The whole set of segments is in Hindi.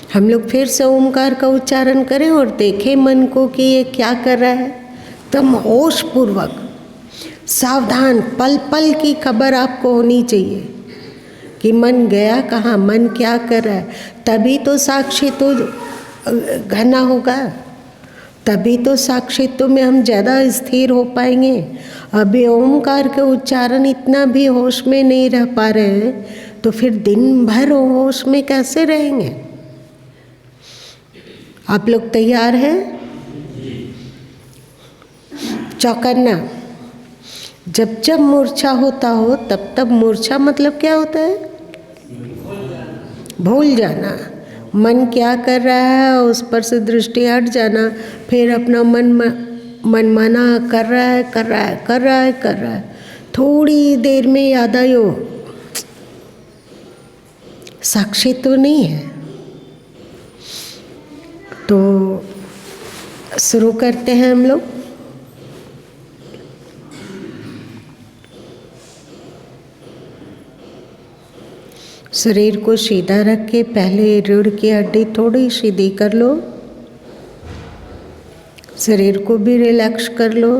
हम लोग फिर से ओमकार का उच्चारण करें और देखें मन को कि ये क्या कर रहा है। तब होश पूर्वक सावधान, पल पल की खबर आपको होनी चाहिए कि मन गया कहाँ, मन क्या कर रहा है। तभी तो साक्षी तो घना होगा, तभी तो साक्षित्व में हम ज़्यादा स्थिर हो पाएंगे। अभी ओमकार के उच्चारण इतना भी होश में नहीं रह पा रहे हैं तो फिर दिन भर होश में कैसे रहेंगे। आप लोग तैयार हैं? चौकन्ना। जब जब मूर्छा होता हो तब तब, मूर्छा मतलब क्या होता है? भूल जाना। मन क्या कर रहा है उस पर से दृष्टि हट जाना, फिर अपना मनमाना कर रहा है कर रहा है कर रहा है कर रहा है। थोड़ी देर में याद आयो साक्षी तो नहीं है। तो शुरू करते हैं हम लोग। शरीर को सीधा रख के पहले रीढ़ की हड्डी थोड़ी सीधी कर लो, शरीर को भी रिलैक्स कर लो।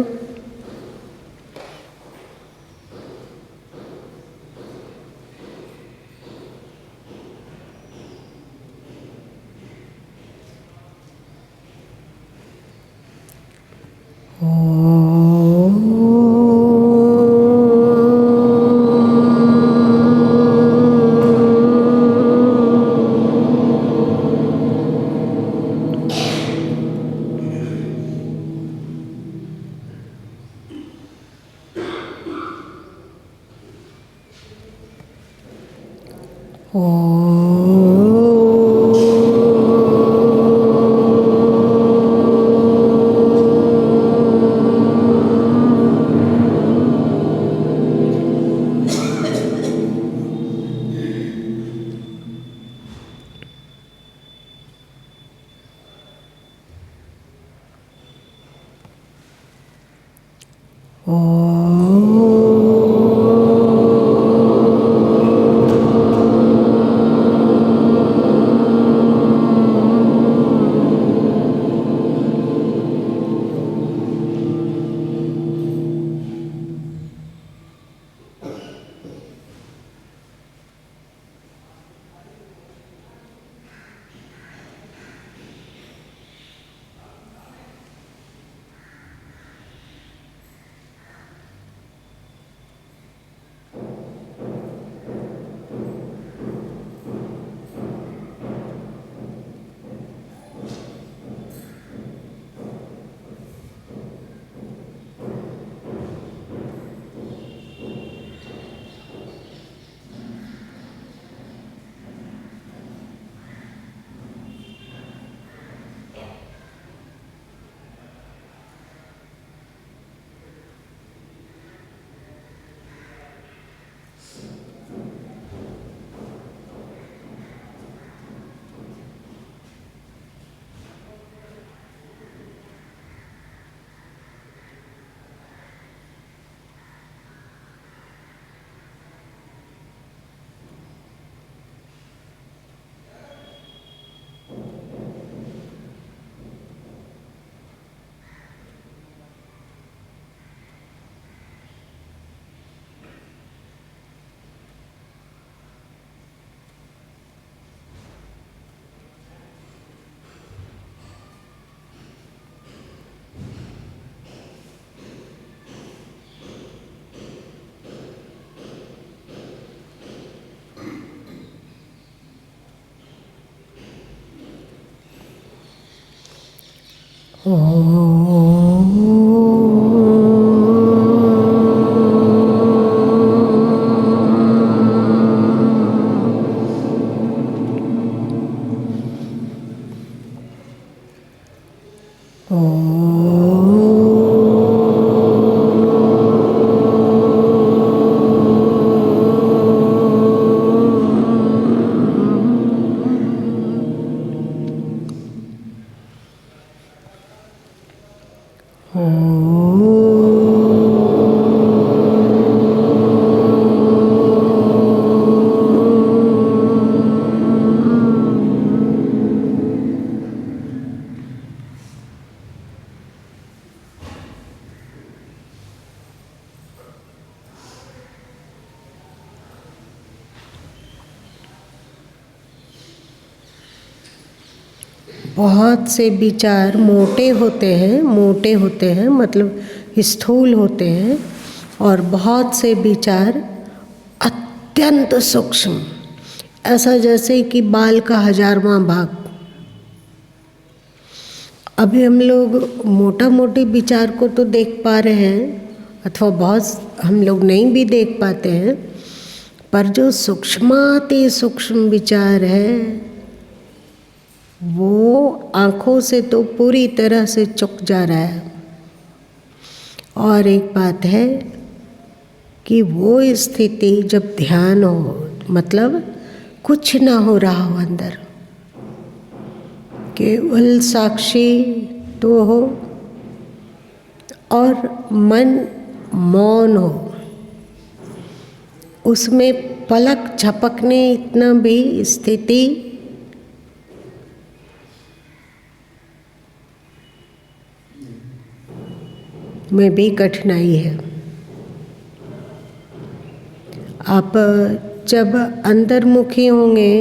बहुत से विचार मोटे होते हैं मतलब स्थूल होते हैं, और बहुत से विचार अत्यंत सूक्ष्म, ऐसा जैसे कि बाल का 1000वां भाग। अभी हम लोग मोटा मोटी विचार को तो देख पा रहे हैं, अथवा बहुत हम लोग नहीं भी देख पाते हैं, पर जो सूक्ष्माति सूक्ष्म विचार है वो आँखों से तो पूरी तरह से चुक जा रहा है। और एक बात है कि वो स्थिति जब ध्यान हो, मतलब कुछ ना हो रहा हो अंदर, केवल साक्षी तो हो और मन मौन हो, उसमें पलक झपकने इतना भी स्थिति में भी कठिनाई है। आप जब अंतर्मुखी होंगे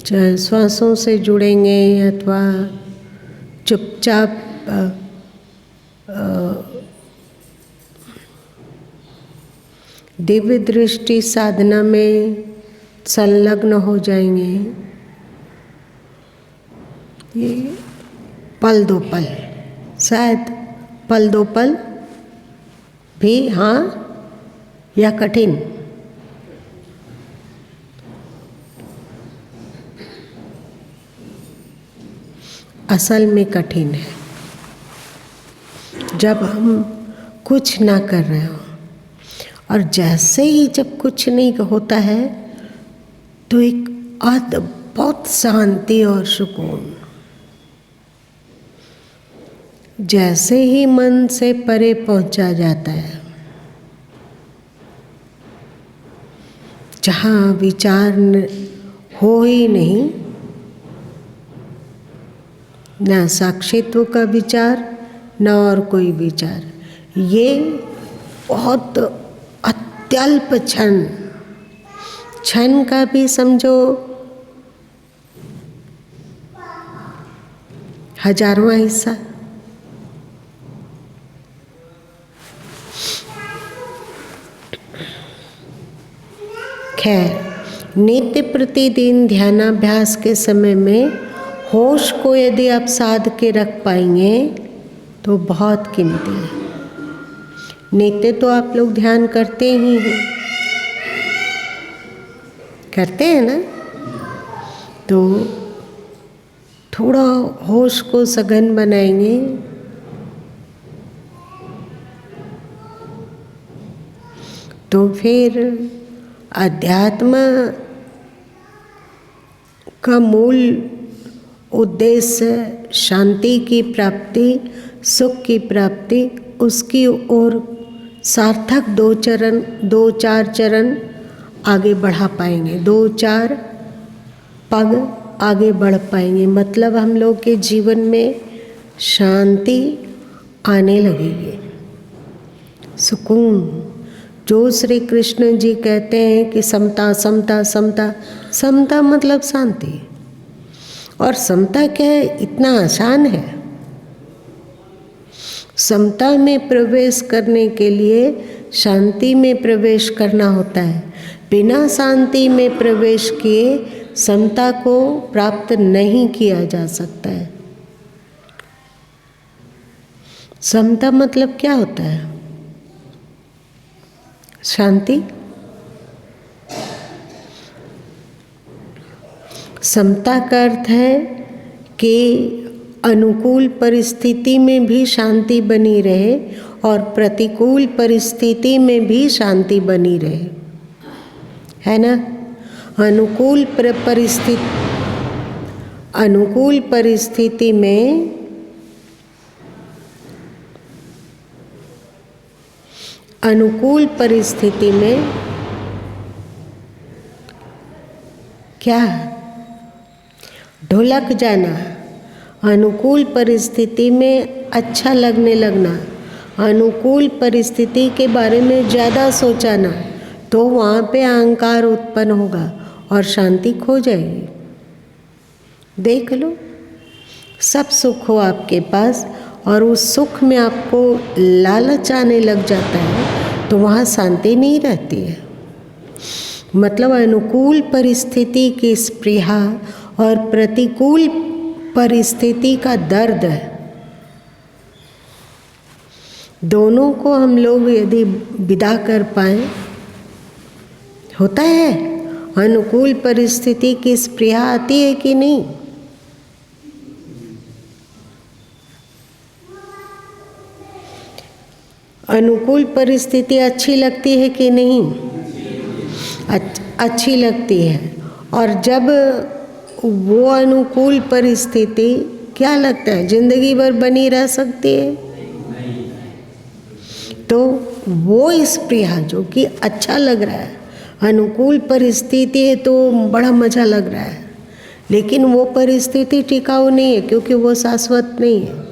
चाहे श्वासों से जुड़ेंगे अथवा चुपचाप दिव्य दृष्टि साधना में संलग्न हो जाएंगे, ये पल दो पल, शायद पल दो पल भी, हाँ या कठिन, असल में कठिन है। जब हम कुछ ना कर रहे हो, और जैसे ही जब कुछ नहीं होता है तो एक अद्भुत शांति और सुकून, जैसे ही मन से परे पहुंचा जाता है, जहाँ विचार हो ही नहीं, ना साक्षित्व का विचार ना और कोई विचार, ये बहुत अत्यल्प क्षण का भी समझो 1000वां हिस्सा। खैर, नित्य प्रतिदिन ध्यानाभ्यास के समय में होश को यदि आप साध के रख पाएंगे तो बहुत कीमती है। नित्य तो आप लोग ध्यान करते ही हैं, करते हैं ना, तो थोड़ा होश को सघन बनाएंगे तो फिर अध्यात्म का मूल उद्देश्य शांति की प्राप्ति, सुख की प्राप्ति, उसकी ओर सार्थक 2-4 चरण आगे बढ़ा पाएंगे, 2-4 पग आगे बढ़ पाएंगे। मतलब हम लोग के जीवन में शांति आने लगेगी, सुकून, जो श्री कृष्ण जी कहते हैं कि समता समता समता, समता मतलब शांति। और समता क्या है, इतना आसान है। समता में प्रवेश करने के लिए शांति में प्रवेश करना होता है। बिना शांति में प्रवेश किए समता को प्राप्त नहीं किया जा सकता है। समता मतलब क्या होता है? शांति। समता का अर्थ है कि अनुकूल परिस्थिति में भी शांति बनी रहे और प्रतिकूल परिस्थिति में भी शांति बनी रहे, है ना। अनुकूल परिस्थिति में क्या ढुलक जाना, अनुकूल परिस्थिति में अच्छा लगने लगना, अनुकूल परिस्थिति के बारे में ज़्यादा सोचना, तो वहाँ पे अहंकार उत्पन्न होगा और शांति खो जाएगी। देख लो, सब सुख हो आपके पास और उस सुख में आपको लालच आने लग जाता है तो वहाँ शांति नहीं रहती है। मतलब अनुकूल परिस्थिति की स्पृहा और प्रतिकूल परिस्थिति का दर्द है, दोनों को हम लोग यदि विदा कर पाए, होता है अनुकूल परिस्थिति की स्पृहा आती है कि नहीं? अनुकूल परिस्थिति अच्छी लगती है कि नहीं? अच्छी लगती है। और जब वो अनुकूल परिस्थिति, क्या लगता है जिंदगी भर बनी रह सकती है? तो वो स्पृहा जो कि अच्छा लग रहा है, अनुकूल परिस्थिति है तो बड़ा मजा लग रहा है, लेकिन वो परिस्थिति टिकाऊ नहीं है क्योंकि वो शाश्वत नहीं है।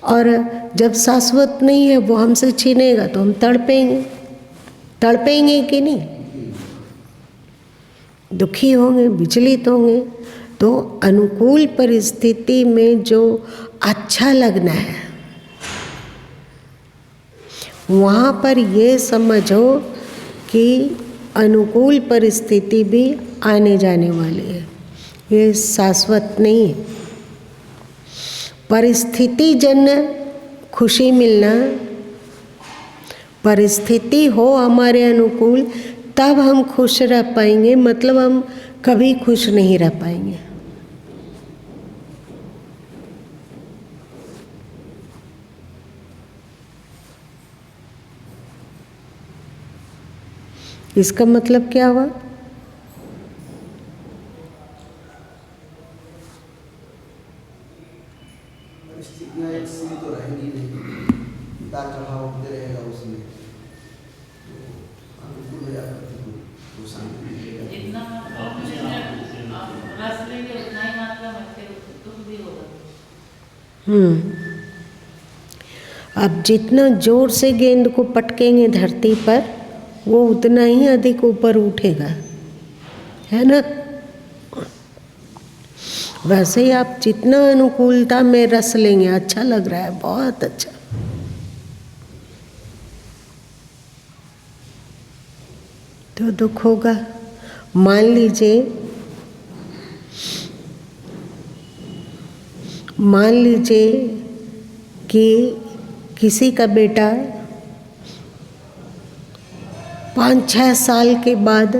और जब शाश्वत नहीं है वो हमसे छीनेगा तो हम तड़पेंगे, तड़पेंगे कि नहीं? दुखी होंगे, विचलित होंगे। तो अनुकूल परिस्थिति में जो अच्छा लगना है, वहाँ पर ये समझो कि अनुकूल परिस्थिति भी आने जाने वाली है, ये शाश्वत नहीं है। परिस्थिति जन्य खुशी मिलना, परिस्थिति हो हमारे अनुकूल तब हम खुश रह पाएंगे, मतलब हम कभी खुश नहीं रह पाएंगे। इसका मतलब क्या हुआ? परिस्थितियाँ एक सी तो रहेंगी नहीं, उतार चढ़ाव होते रहेगा उसमें, अनुकूल हो जाएगा तो शांति मिलेगा। जितना रस लेंगे उतना ही मात्रा में फिर दुख भी होगा। अब जितना जोर से गेंद को पटकेंगे धरती पर वो उतना ही अधिक ऊपर उठेगा, है ना? वैसे ही आप जितना अनुकूलता में रस लेंगे, अच्छा लग रहा है, बहुत अच्छा, तो दुख होगा। मान लीजिए कि किसी का बेटा 5-6 साल के बाद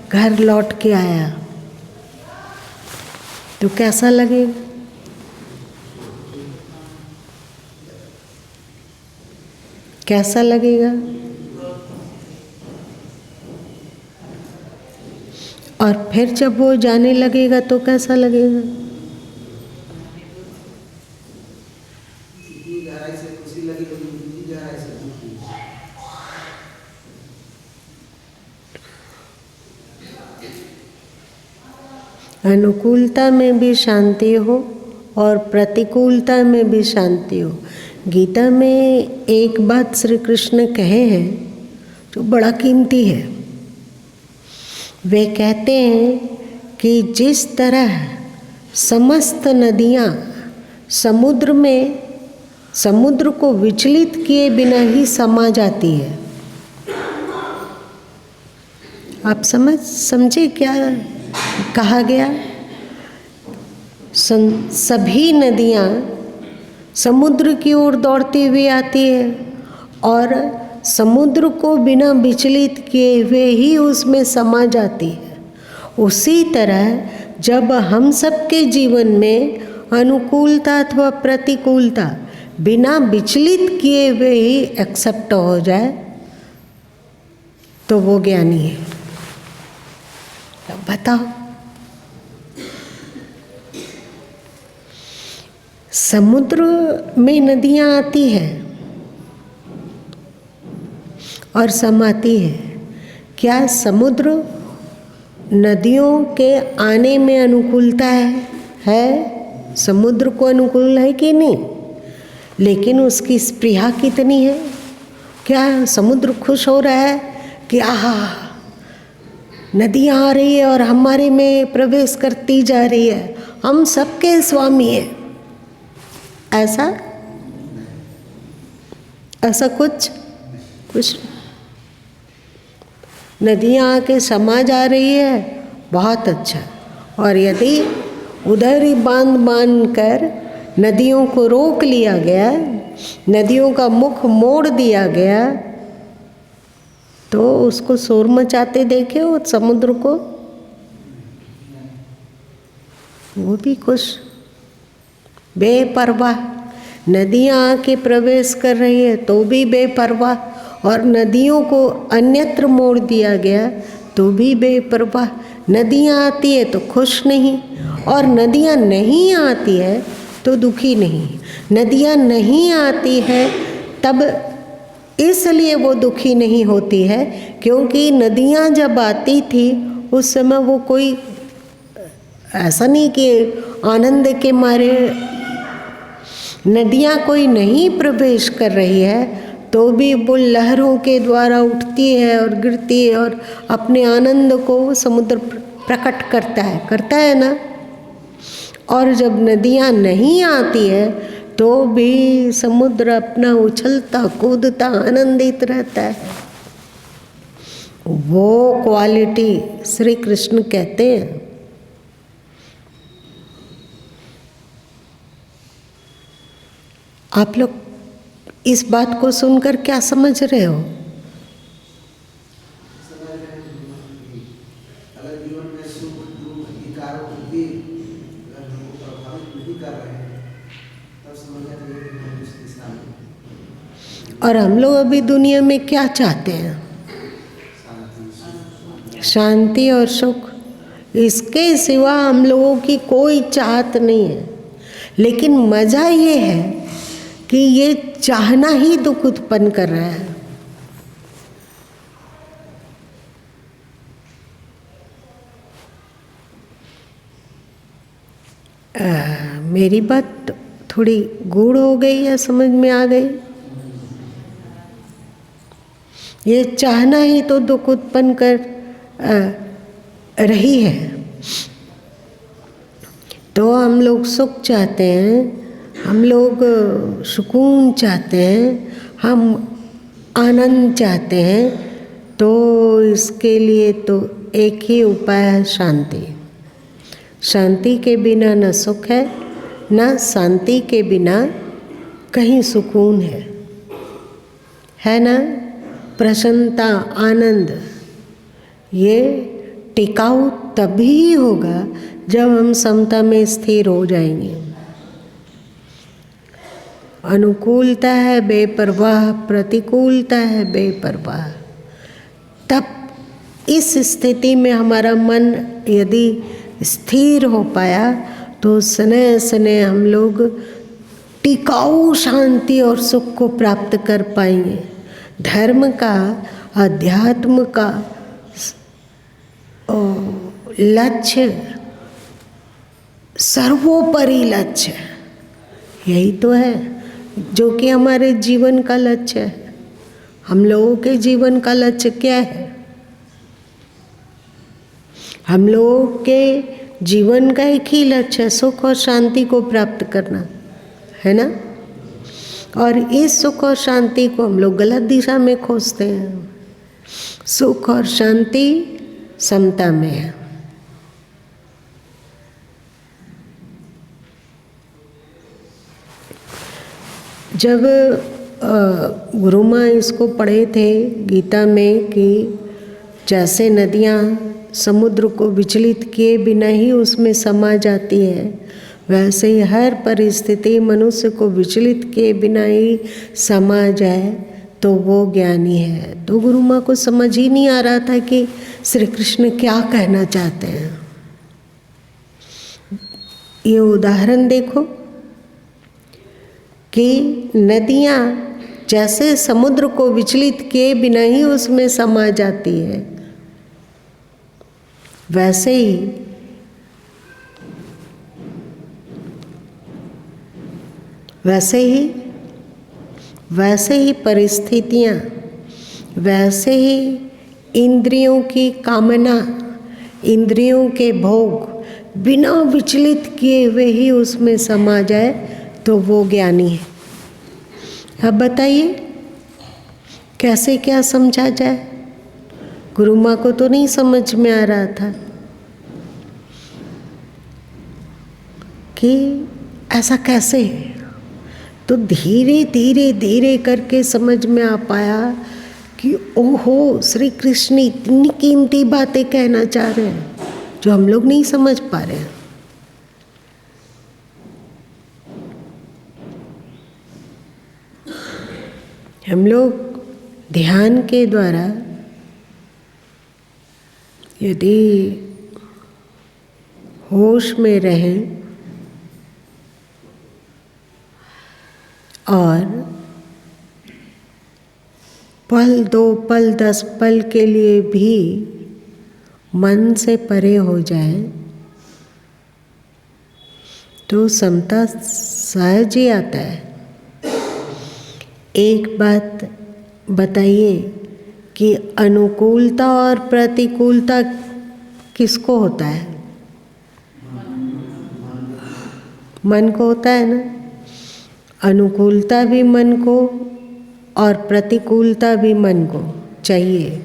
घर लौट के आया तो कैसा लगेगा? कैसा लगेगा? और फिर जब वो जाने लगेगा तो कैसा लगेगा? गहराई से खुशी लगी, गहराई से दुखी। अनुकूलता में भी शांति हो और प्रतिकूलता में भी शांति हो। गीता में एक बात श्री कृष्ण कहे हैं जो बड़ा कीमती है। वे कहते हैं कि जिस तरह समस्त नदियाँ समुद्र को विचलित किए बिना ही समा जाती है। आप समझे क्या कहा गया? सभी नदियाँ समुद्र की ओर दौड़ती हुई आती है और समुद्र को बिना विचलित किए हुए ही उसमें समा जाती है। उसी तरह जब हम सबके जीवन में अनुकूलता अथवा प्रतिकूलता बिना विचलित किए हुए ही एक्सेप्ट हो जाए तो वो ज्ञानी है। अब बताओ, समुद्र में नदियाँ आती है और समाती है। क्या समुद्र नदियों के आने में अनुकूलता है? समुद्र को अनुकूल है कि नहीं? लेकिन उसकी स्पृहा कितनी है? क्या समुद्र खुश हो रहा है कि आहा नदियाँ आ रही है और हमारे में प्रवेश करती जा रही है, हम सबके स्वामी हैं, ऐसा कुछ नदियाँ आके समा जा रही है, बहुत अच्छा। और यदि उधर ही बांध कर नदियों को रोक लिया गया, नदियों का मुख मोड़ दिया गया, तो उसको शोर मचाते देखे हो समुद्र को, वो भी कुछ बेपरवाह। नदियाँ आके प्रवेश कर रही है तो भी बेपरवाह, और नदियों को अन्यत्र मोड़ दिया गया तो भी बेपरवाह। नदियाँ आती है तो खुश नहीं, और नदियाँ नहीं आती है तो दुखी नहीं। नदियाँ नहीं आती है तब इसलिए वो दुखी नहीं होती है क्योंकि नदियाँ जब आती थी उस समय वो कोई ऐसा नहीं कि आनंद के मारे, नदियाँ कोई नहीं प्रवेश कर रही है तो भी वो लहरों के द्वारा उठती है और गिरती है और अपने आनंद को समुद्र प्रकट करता है ना। और जब नदियाँ नहीं आती है तो भी समुद्र अपना उछलता कूदता आनंदित रहता है। वो क्वालिटी श्री कृष्ण कहते हैं। आप लोग इस बात को सुनकर क्या समझ रहे हो? अगर जीवन में सुख दुख विकारों भी हमको प्रभावित नहीं कर रहे हैं तब समझना चाहिए कि हम उस दिशा में। और हम लोग अभी दुनिया में क्या चाहते हैं? शांति और सुख। इसके सिवा हम लोगों की कोई चाहत नहीं है। लेकिन मज़ा ये है कि ये चाहना ही दुख उत्पन्न कर रहा है। मेरी बात थोड़ी गूढ़ हो गई या समझ में आ गई? ये चाहना ही तो दुख उत्पन्न कर रही है। तो हम लोग सुख चाहते हैं, हम लोग सुकून चाहते हैं, हम आनंद चाहते हैं, तो इसके लिए तो एक ही उपाय है, शांति। शांति के बिना न सुख है, न शांति के बिना कहीं सुकून है ना। प्रसन्नता आनंद ये टिकाऊ तभी होगा जब हम समता में स्थिर हो जाएंगे। अनुकूलता है बेपरवाह, प्रतिकूलता है बेपरवाह। तब इस स्थिति में हमारा मन यदि स्थिर हो पाया तो स्नेह स्नेह हम लोग टिकाऊ शांति और सुख को प्राप्त कर पाएंगे। धर्म का, अध्यात्म का लक्ष्य, सर्वोपरि लक्ष्य यही तो है जो कि हमारे जीवन का लक्ष्य है। हम लोगों के जीवन का लक्ष्य क्या है? हम लोगों के जीवन का एक ही लक्ष्य है, सुख और शांति को प्राप्त करना, है ना। और इस सुख और शांति को हम लोग गलत दिशा में खोजते हैं। सुख और शांति समता में है। जब गुरु माँ इसको पढ़े थे गीता में कि जैसे नदियाँ समुद्र को विचलित किए बिना ही उसमें समा जाती है, वैसे ही हर परिस्थिति मनुष्य को विचलित किए बिना ही समा जाए तो वो ज्ञानी है। तो गुरु माँ को समझ ही नहीं आ रहा था कि श्री कृष्ण क्या कहना चाहते हैं। ये उदाहरण देखो कि नदियाँ जैसे समुद्र को विचलित किए बिना ही उसमें समा जाती है, वैसे ही परिस्थितियाँ, वैसे ही इंद्रियों की कामना, इंद्रियों के भोग बिना विचलित किए हुए ही उसमें समा जाए तो वो ज्ञानी है। अब बताइए कैसे क्या समझा जाए? गुरु माँ को तो नहीं समझ में आ रहा था कि ऐसा कैसे, तो धीरे धीरे धीरे करके समझ में आ पाया कि ओहो, श्री कृष्ण इतनी कीमती बातें कहना चाह रहे हैं जो हम लोग नहीं समझ पा रहे हैं। हम लोग ध्यान के द्वारा यदि होश में रहें और पल 2 पल 10 पल के लिए भी मन से परे हो जाए तो समता सहज ही आता है। एक बात बताइए कि अनुकूलता और प्रतिकूलता किसको होता है? मन को होता है ना। अनुकूलता भी मन को और प्रतिकूलता भी मन को चाहिए,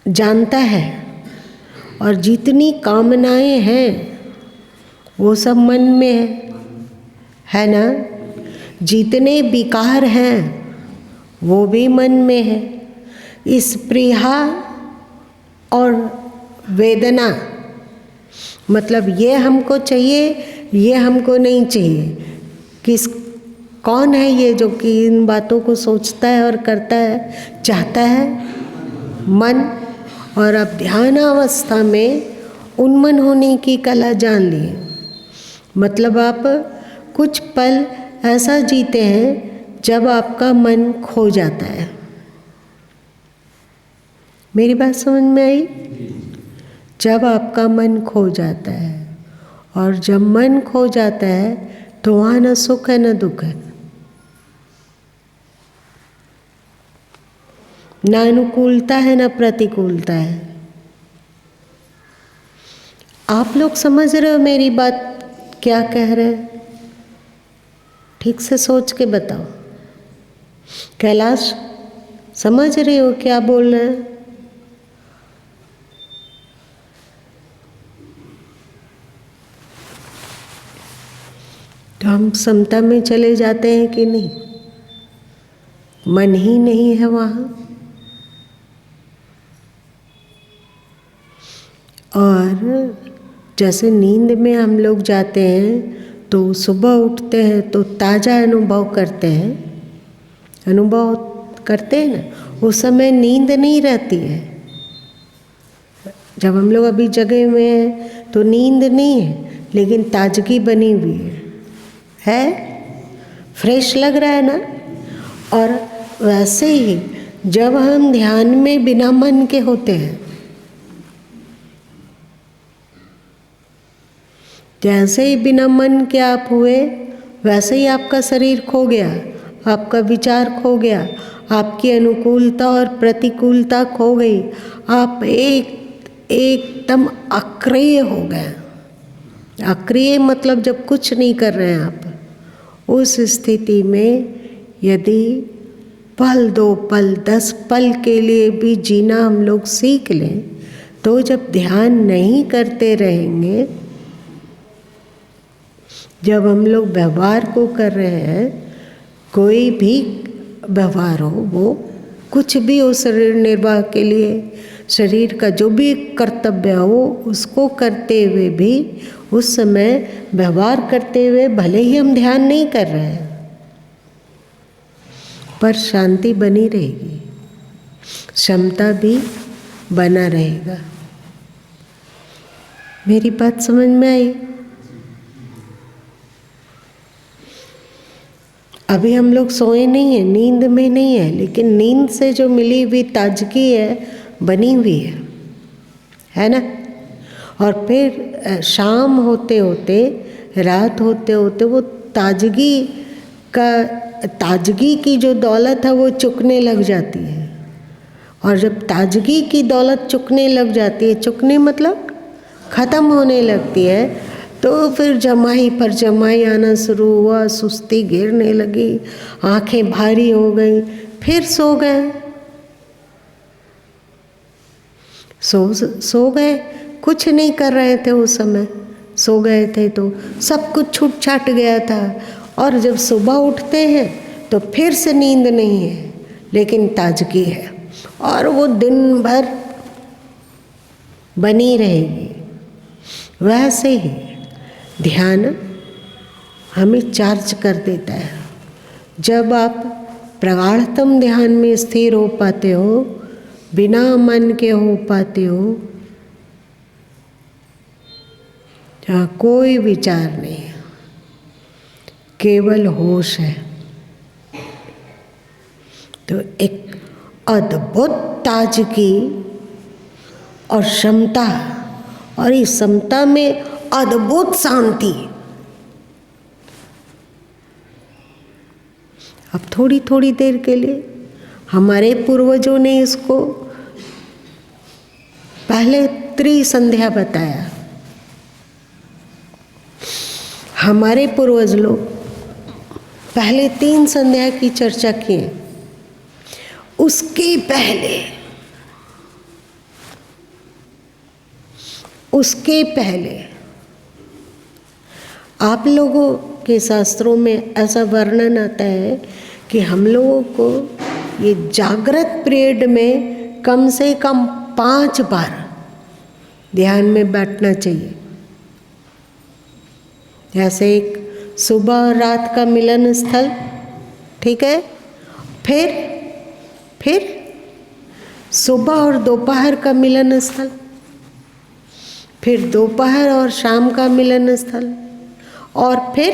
जानता है। और जितनी कामनाएं हैं वो सब मन में है ना। जितने विकार हैं वो भी मन में है। स्पृहा और वेदना, मतलब ये हमको चाहिए, ये हमको नहीं चाहिए। कौन है ये जो कि इन बातों को सोचता है और करता है, चाहता है? मन। और अब ध्यान अवस्था में उन्मन होने की कला जान लिए, मतलब आप कुछ पल ऐसा जीते हैं जब आपका मन खो जाता है। मेरी बात समझ में आई? जब आपका मन खो जाता है, और जब मन खो जाता है तो वहाँ न सुख है न दुख है, न अनुकूलता है न प्रतिकूलता है। आप लोग समझ रहे हो मेरी बात क्या कह रहे हैं? ठीक से सोच के बताओ। कैलाश, समझ रहे हो क्या बोल रहे हैं? तो हम समता में चले जाते हैं कि नहीं? मन ही नहीं है वहाँ। और जैसे नींद में हम लोग जाते हैं तो सुबह उठते हैं तो ताज़ा अनुभव करते हैं, अनुभव करते हैं ना। उस समय नींद नहीं रहती है। जब हम लोग अभी जगे हुए हैं तो नींद नहीं है, लेकिन ताजगी बनी हुई है, फ्रेश लग रहा है ना। और वैसे ही जब हम ध्यान में बिना मन के होते हैं, जैसे ही बिना मन के आप हुए, वैसे ही आपका शरीर खो गया, आपका विचार खो गया, आपकी अनुकूलता और प्रतिकूलता खो गई। आप एकदम अक्रिय हो गए। अक्रिय मतलब जब कुछ नहीं कर रहे हैं आप। उस स्थिति में यदि पल 2 पल 10 पल के लिए भी जीना हम लोग सीख लें, तो जब ध्यान नहीं करते रहेंगे, जब हम लोग व्यवहार को कर रहे हैं, कोई भी व्यवहार हो, वो कुछ भी हो, शरीर निर्वाह के लिए शरीर का जो भी कर्तव्य हो उसको करते हुए भी उस समय व्यवहार करते हुए भले ही हम ध्यान नहीं कर रहे हैं, पर शांति बनी रहेगी, क्षमता भी बना रहेगा। मेरी बात समझ में आई? अभी हम लोग सोए नहीं हैं, नींद में नहीं है, लेकिन नींद से जो मिली हुई ताजगी है बनी हुई है ना। और फिर शाम होते होते, रात होते होते वो ताजगी की जो दौलत है वो चुकने लग जाती है। और जब ताजगी की दौलत चुकने लग जाती है, चुकने मतलब ख़त्म होने लगती है, तो फिर जमाई पर जमाई आना शुरू हुआ, सुस्ती गिरने लगी, आंखें भारी हो गई, फिर सो गए। सो गए, कुछ नहीं कर रहे थे उस समय, सो गए थे तो सब कुछ छूट छाट गया था। और जब सुबह उठते हैं तो फिर से नींद नहीं है, लेकिन ताजगी है और वो दिन भर बनी रहेगी। वैसे ही ध्यान हमें चार्ज कर देता है। जब आप प्रगाढ़तम ध्यान में स्थिर हो पाते हो, बिना मन के हो पाते हो, जहाँ कोई विचार नहीं है, केवल होश है, तो एक अद्भुत ताजगी और क्षमता, और इस क्षमता में अद्भुत शांति। अब थोड़ी थोड़ी देर के लिए हमारे पूर्वजों ने इसको पहले त्रिसंध्या बताया। हमारे पूर्वज लोग पहले 3 संध्या की चर्चा किए। उसके पहले आप लोगों के शास्त्रों में ऐसा वर्णन आता है कि हम लोगों को ये जागृत पीरियड में कम से कम 5 बार ध्यान में बैठना चाहिए। जैसे एक सुबह और रात का मिलन स्थल, ठीक है, फिर सुबह और दोपहर का मिलन स्थल, फिर दोपहर और शाम का मिलन स्थल, और फिर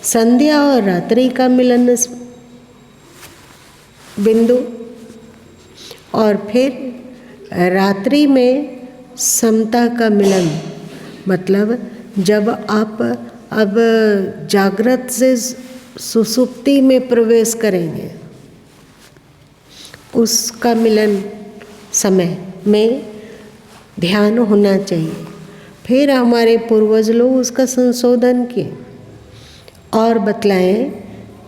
संध्या और रात्रि का मिलन बिंदु, और फिर रात्रि में समता का मिलन। मतलब जब आप अब जागृत से सुसुप्ति में प्रवेश करेंगे, उसका मिलन समय में ध्यान होना चाहिए। फिर हमारे पूर्वज लोग उसका संशोधन किए और बतलाएं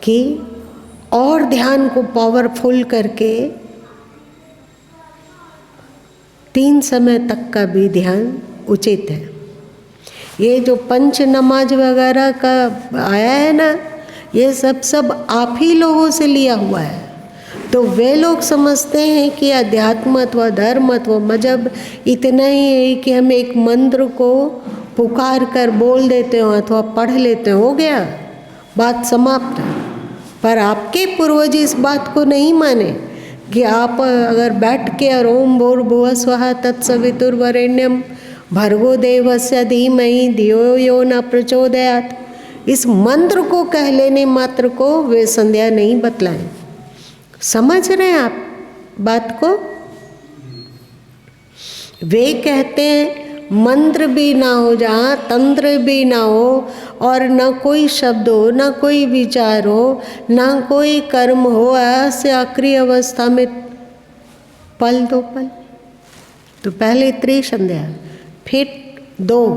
कि और ध्यान को पावरफुल करके 3 समय तक का भी ध्यान उचित है। ये जो पंच नमाज वगैरह का आया है ना, ये सब आप ही लोगों से लिया हुआ है। तो वे लोग समझते हैं कि अध्यात्म अथवा धर्म अथवा मजहब इतना ही है कि हम एक मंत्र को पुकार कर बोल देते हो अथवा पढ़ लेते हो, गया, बात समाप्त। पर आपके पूर्वज इस बात को नहीं माने कि आप अगर बैठ के और ओम भूर्भुवः स्वः तत्सवितुर्वरेण्यम भर्गो देवस्य धीमहि धियो यो न प्रचोदयात्, इस मंत्र को कह लेने मात्र को वे संध्या नहीं बतलाएं। समझ रहे हैं आप बात को? वे कहते हैं मंत्र भी ना हो, जहाँ तंत्र भी ना हो, और न कोई शब्द हो, न कोई विचार हो, न कोई कर्म हो, ऐसे आखिरी अवस्था में पल दो पल। तो पहले त्रिसंध्या, फिर 2,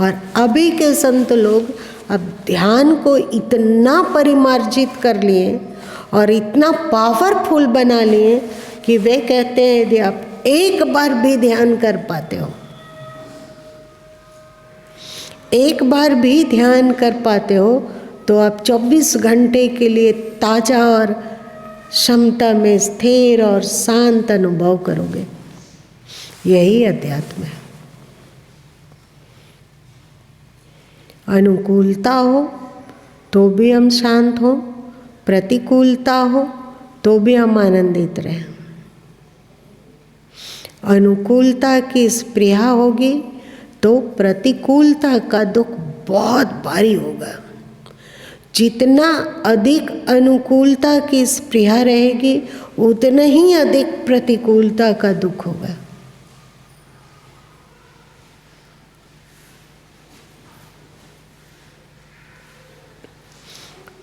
और अभी के संत लोग अब ध्यान को इतना परिमार्जित कर लिए और इतना पावरफुल बना लिए कि वे कहते हैं यदि आप एक बार भी ध्यान कर पाते हो, एक बार भी ध्यान कर पाते हो, तो आप 24 घंटे के लिए ताजा और क्षमता में स्थिर और शांत अनुभव करोगे। यही अध्यात्म है। अनुकूलता हो तो भी हम शांत हो, प्रतिकूलता हो तो भी हम आनंदित रहें। अनुकूलता की स्पृहा होगी तो प्रतिकूलता का दुख बहुत भारी होगा। जितना अधिक अनुकूलता की स्पृहा रहेगी, उतना ही अधिक प्रतिकूलता का दुख होगा।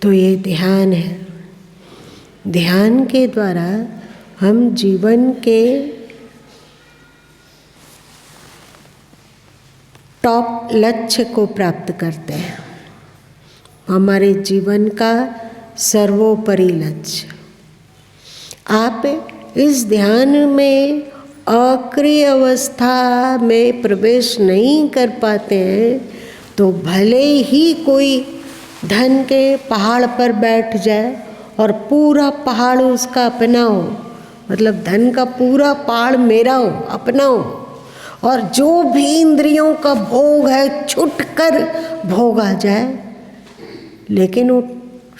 तो ये ध्यान है। ध्यान के द्वारा हम जीवन के टॉप लक्ष्य को प्राप्त करते हैं, हमारे जीवन का सर्वोपरि लक्ष्य। आप इस ध्यान में अक्रिय अवस्था में प्रवेश नहीं कर पाते हैं तो भले ही कोई धन के पहाड़ पर बैठ जाए और पूरा पहाड़ उसका अपना हो, मतलब धन का पूरा पहाड़ मेरा हो, अपना हो, और जो भी इंद्रियों का भोग है छुट कर भोग आ जाए, लेकिन वो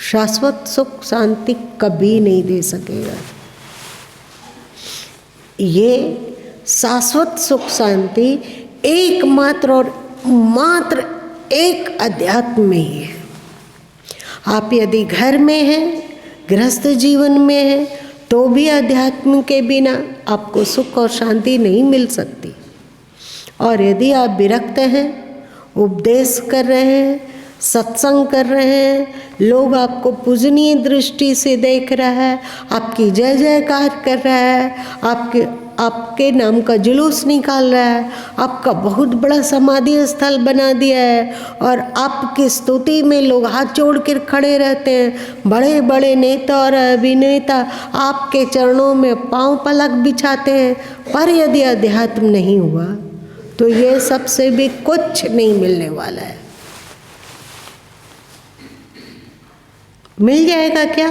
शाश्वत सुख शांति कभी नहीं दे सकेगा। ये शाश्वत सुख शांति एकमात्र और मात्र एक अध्यात्म में ही है। आप यदि घर में हैं, गृहस्थ जीवन में हैं, तो भी अध्यात्म के बिना आपको सुख और शांति नहीं मिल सकती। और यदि आप विरक्त हैं, उपदेश कर रहे हैं, सत्संग कर रहे हैं, लोग आपको पूजनीय दृष्टि से देख रहा है, आपकी जय जयकार कर रहा है, आपके नाम का जुलूस निकाल रहा है, आपका बहुत बड़ा समाधि स्थल बना दिया है और आपकी स्तुति में लोग हाथ जोड़ कर खड़े रहते हैं, बड़े बड़े नेता और अभिनेता आपके चरणों में पांव पलक बिछाते हैं, पर यदि अध्यात्म नहीं हुआ तो ये सबसे भी कुछ नहीं मिलने वाला है। मिल जाएगा क्या?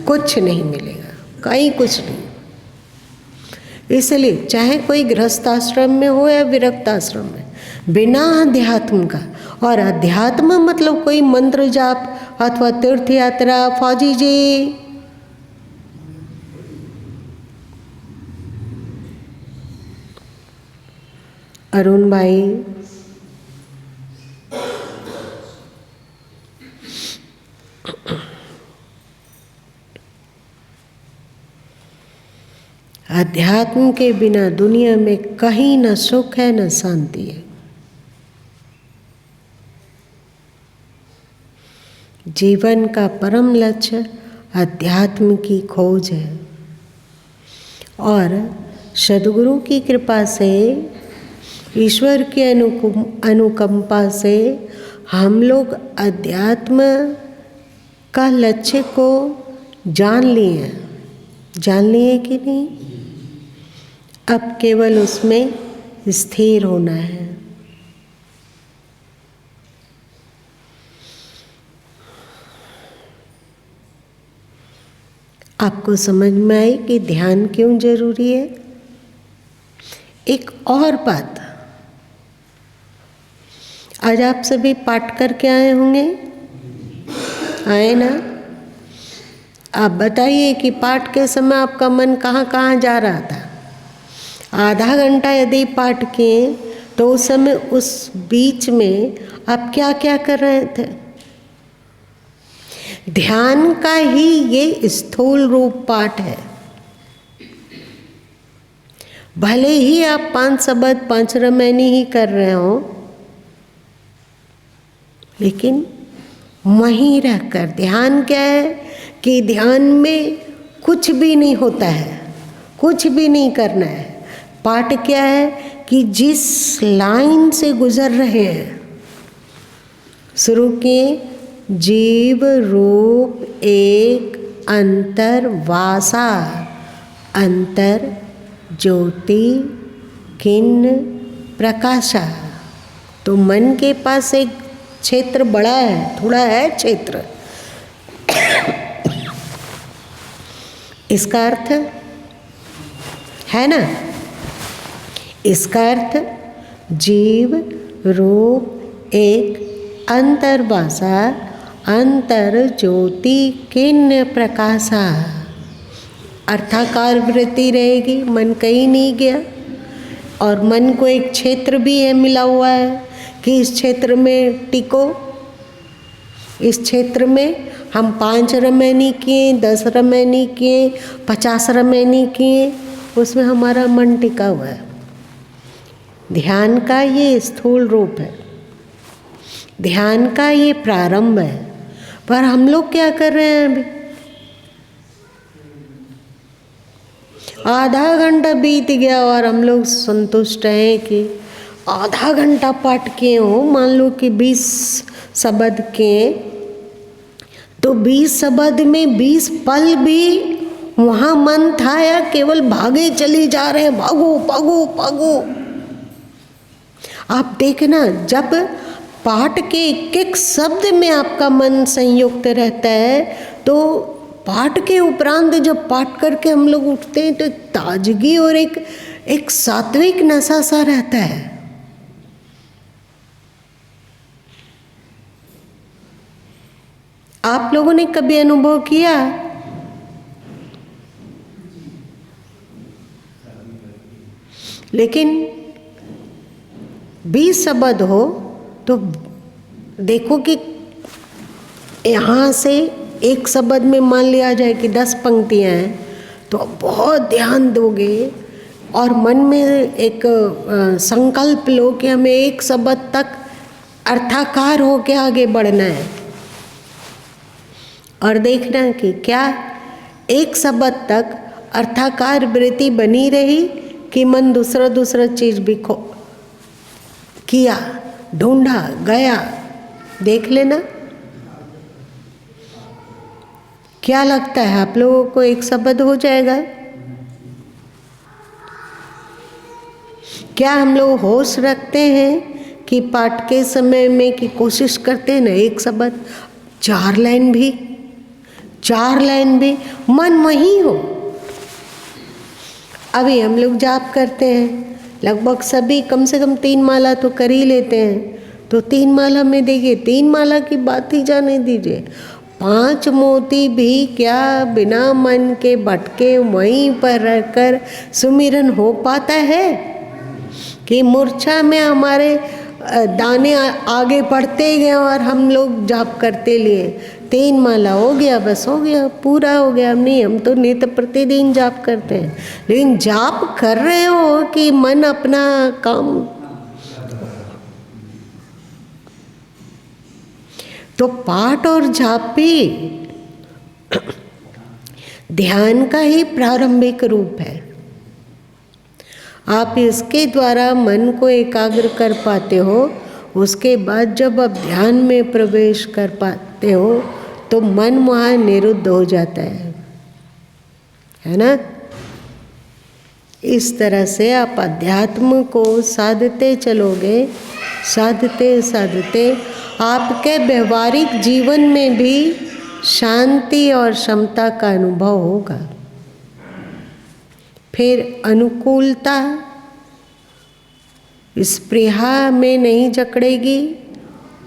कुछ नहीं मिलेगा, कहीं कुछ नहीं। इसलिए चाहे कोई गृहस्थ आश्रम में हो या विरक्त आश्रम में, बिना अध्यात्म का, और अध्यात्म मतलब कोई मंत्र जाप अथवा तीर्थ यात्रा, फौजी जी अरुण भाई, अध्यात्म के बिना दुनिया में कहीं न सुख है न शांति है। जीवन का परम लक्ष्य अध्यात्म की खोज है और सद्गुरु की कृपा से, ईश्वर की अनुकंपा से हम लोग अध्यात्म का लक्ष्य को जान लिए कि नहीं? अब केवल उसमें स्थिर होना है। आपको समझ में आई कि ध्यान क्यों जरूरी है? एक और बात, आज आप सभी पाठ करके आए होंगे, आए ना? आप बताइए कि पाठ के समय आपका मन कहाँ कहाँ जा रहा था। आधा घंटा यदि पाठ किए तो उस समय, उस बीच में आप क्या क्या कर रहे थे? ध्यान का ही ये स्थूल रूप पाठ है। भले ही आप 5 शब्द 5 रमैनी ही कर रहे हो, लेकिन वहीं रहकर ध्यान क्या है कि ध्यान में कुछ भी नहीं होता है, कुछ भी नहीं करना है। पाठ क्या है कि जिस लाइन से गुजर रहे हैं, शुरू किए, जीव रूप एक अंतर वासा, अंतर ज्योति किन्न प्रकाशा। तो मन के पास एक क्षेत्र बड़ा है, थोड़ा है क्षेत्र। इसका अर्थ है ना, इसका अर्थ जीव रूप एक अंतर्वासा, अंतर ज्योति किन्न प्रकाशा। अर्थाकार वृत्ति रहेगी, मन कहीं नहीं गया। और मन को एक क्षेत्र भी है मिला हुआ है कि इस क्षेत्र में टिको। इस क्षेत्र में हम 5 रमैनी किए, 10 रमैनी किए, 50 रमैनी किए, उसमें हमारा मन टिका हुआ है। ध्यान का ये स्थूल रूप है, ध्यान का ये प्रारंभ है। पर हम लोग क्या कर रहे हैं अभी? आधा घंटा बीत गया और हम लोग संतुष्ट हैं कि आधा घंटा पाठ किए हो। मान लो कि 20 शब्द किए, तो 20 शब्द में 20 पल भी वहाँ मन था या केवल भागे चले जा रहे हैं, भागो भागो भागो। आप देखना, जब पाठ के एक एक शब्द में आपका मन संयुक्त रहता है, तो पाठ के उपरांत जब पाठ करके हम लोग उठते हैं तो एक ताजगी और एक सात्विक नशा सा रहता है। आप लोगों ने कभी अनुभव किया? लेकिन 20 शब्द हो तो देखो कि यहाँ से एक शब्द में मान लिया जाए कि 10 पंक्तियाँ हैं, तो बहुत ध्यान दोगे और मन में एक संकल्प लो कि हमें एक शब्द तक अर्थाकार होके आगे बढ़ना है। और देखना कि क्या एक शब्द तक अर्थाकार वृत्ति बनी रही कि मन दूसरा चीज भी किया, ढूंढा गया। देख लेना, क्या लगता है आप लोगों को एक शब्द हो जाएगा? क्या हम लोग होश रखते हैं कि पाठ के समय में कि कोशिश करते हैं ना, एक शब्द 4 लाइन भी मन वहीं हो। अभी हम लोग जाप करते हैं, लगभग सभी कम से कम 3 माला तो कर ही लेते हैं। तो 3 माला में देखिए, 3 माला की बात ही जाने दीजिए, 5 मोती भी क्या बिना मन के भटके वहीं पर रहकर सुमिरन हो पाता है? कि मूर्छा में हमारे दाने आगे बढ़ते गए और हम लोग जाप करते लिए। 3 माला हो गया, बस हो गया, पूरा हो गया। हम तो नित्य प्रतिदिन जाप करते हैं, लेकिन जाप कर रहे हो कि मन अपना काम। तो पाठ और जाप भी ध्यान का ही प्रारंभिक रूप है। आप इसके द्वारा मन को एकाग्र कर पाते हो। उसके बाद जब आप ध्यान में प्रवेश कर पाते हो तो मन वहाँ निरुद्ध हो जाता है ना। इस तरह से आप अध्यात्म को साधते चलोगे, साधते साधते आपके व्यवहारिक जीवन में भी शांति और क्षमता का अनुभव होगा। फिर अनुकूलता स्पृहा में नहीं जकड़ेगी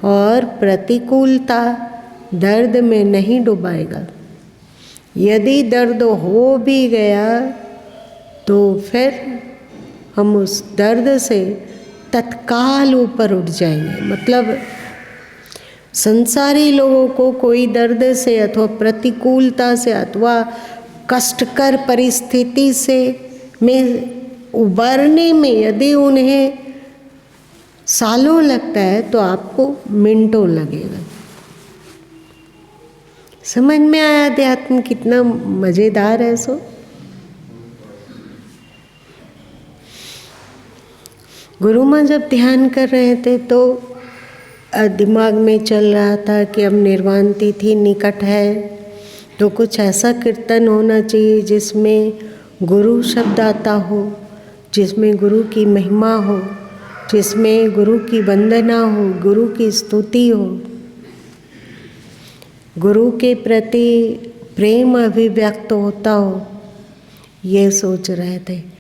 और प्रतिकूलता दर्द में नहीं डुबाएगा। यदि दर्द हो भी गया तो फिर हम उस दर्द से तत्काल ऊपर उठ जाएंगे। मतलब संसारी लोगों को कोई दर्द से अथवा प्रतिकूलता से अथवा कष्टकर परिस्थिति से में उबरने में यदि उन्हें सालों लगता है तो आपको मिनटों लगेगा। समझ में आया अध्यात्म कितना मज़ेदार है। सो गुरु माँ जब ध्यान कर रहे थे तो दिमाग में चल रहा था कि अब निर्वाण तिथि निकट है, तो कुछ ऐसा कीर्तन होना चाहिए जिसमें गुरु शब्द आता हो, जिसमें गुरु की महिमा हो, जिसमें गुरु की वंदना हो, गुरु की स्तुति हो, गुरु के प्रति प्रेम अभिव्यक्त होता हो। ये सोच रहे थे।